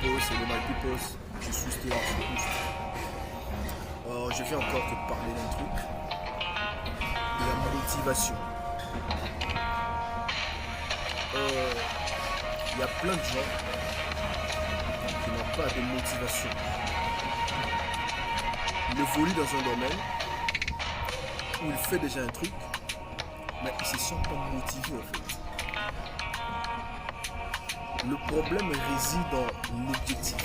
people, c'est le My People. Je suis Stellar Boost. Je vais encore te parler d'un truc, de la motivation. Il y a plein de gens qui n'ont pas de motivation. Il évolue dans un domaine où il fait déjà un truc, mais il ne se sent pas motivé en fait. Le problème réside dans l'objectif.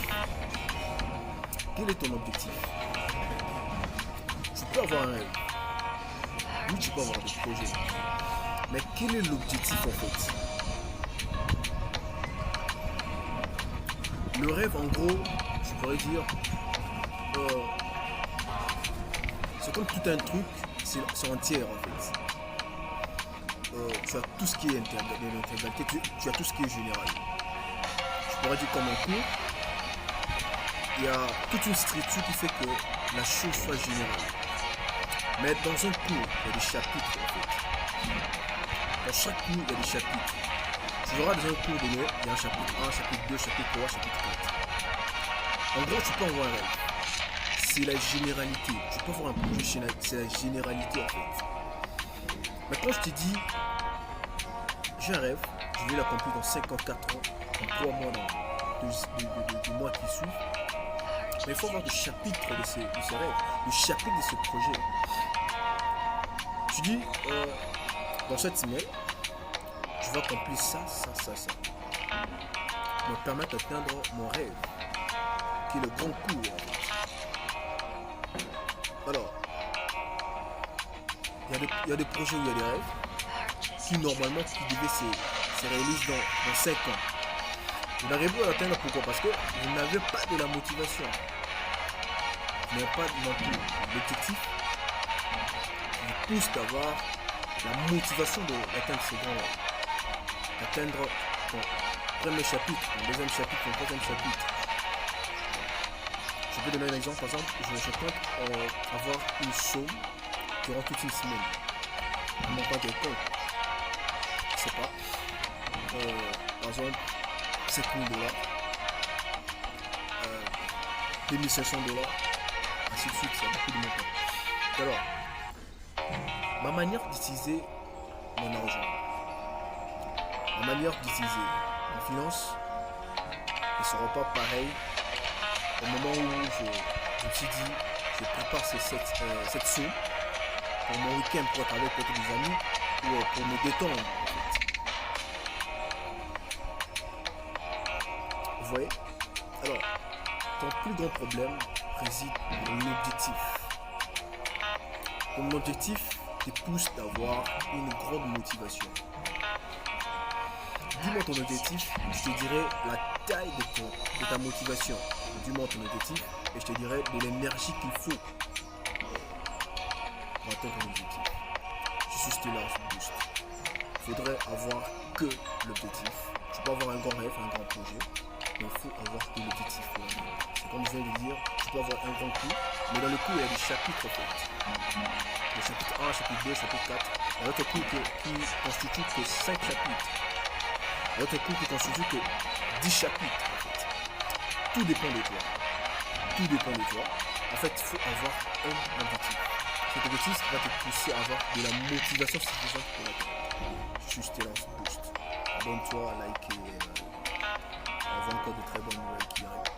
Quel est ton objectif? Tu peux avoir un rêve, oui tu peux avoir des projets, mais quel est l'objectif en fait? Le rêve en gros, je pourrais dire, c'est comme tout un truc, c'est entière en fait. Tu as tout ce qui est intégralité, tu as tout ce qui est général. Je pourrais dire comme un cours, il y a toute une structure qui fait que la chose soit générale. Mais dans un cours, il y a des chapitres en fait. Dans chaque cours, il y a des chapitres. Tu verras dans un cours donné, il y a un chapitre 1, chapitre 2, chapitre 3, chapitre 4. En gros, tu peux avoir un rêve. C'est la généralité. Tu peux avoir un projet, c'est la généralité en fait. Mais quand je te dis, j'ai un rêve, je vais l'accomplir dans 54 ans, dans 3 mois, dans 2 mois qui suivent. Mais il faut avoir des chapitres de ces rêves, des chapitres de ce projet. Tu dis, dans cette semaine, je vais accomplir ça. Me permettre d'atteindre mon rêve, qui est le grand cours. Alors, il y a des projets où il y a des rêves, qui normalement qui devaient se réaliser dans 5 ans. Vous n'arrivez pas à l'atteindre, pourquoi? Parce que vous n'avez pas de la motivation. Vous n'avez pas non plus l'objectif qui vous pousse d'avoir la motivation d'atteindre ce grand rêve. D'atteindre ton premier chapitre, ton deuxième chapitre, ton troisième chapitre. Je peux donner un exemple, par exemple, je compte avoir une somme durant toute une semaine. Un montant quelconque. Je ne sais pas. Par exemple, 5 000 $, 2500 $, ainsi de suite, c'est beaucoup de montants. Alors, ma manière d'utiliser mon argent, ma manière d'utiliser ma finance ne sera pas pareille au moment où je me suis dit, je prépare cette somme pour mon week-end, pour être avec peut-être des amis ou pour me détendre. Vous voyez? Alors, ton plus grand problème réside dans l'objectif. Ton objectif te pousse d'avoir une grande motivation. Dis-moi ton objectif, je te dirai la taille de ta motivation. Dis-moi ton objectif et je te dirai de l'énergie qu'il faut pour atteindre ton objectif. Je suis Stellar Boost. Il faudrait avoir que l'objectif. Tu peux avoir un grand rêve, un grand projet, mais il faut avoir que l'objectif. C'est comme je viens de dire, tu peux avoir un grand coup, mais dans le coup, il y a des chapitres en fait. Le chapitre 1, chapitre 2, chapitre 4. Il y a d'autres coups qui constituent que 5 chapitres. Il y a d'autres coups qui constituent que 10 chapitres en fait. Tout dépend de toi. Tout dépend de toi. En fait, il faut avoir un objectif. Cet objectif va te pousser à avoir de la motivation suffisante pour l'atteindre. Je suis Stellar Boost. Abonne-toi, like et on voit encore de très bonnes nouvelles qui arrivent.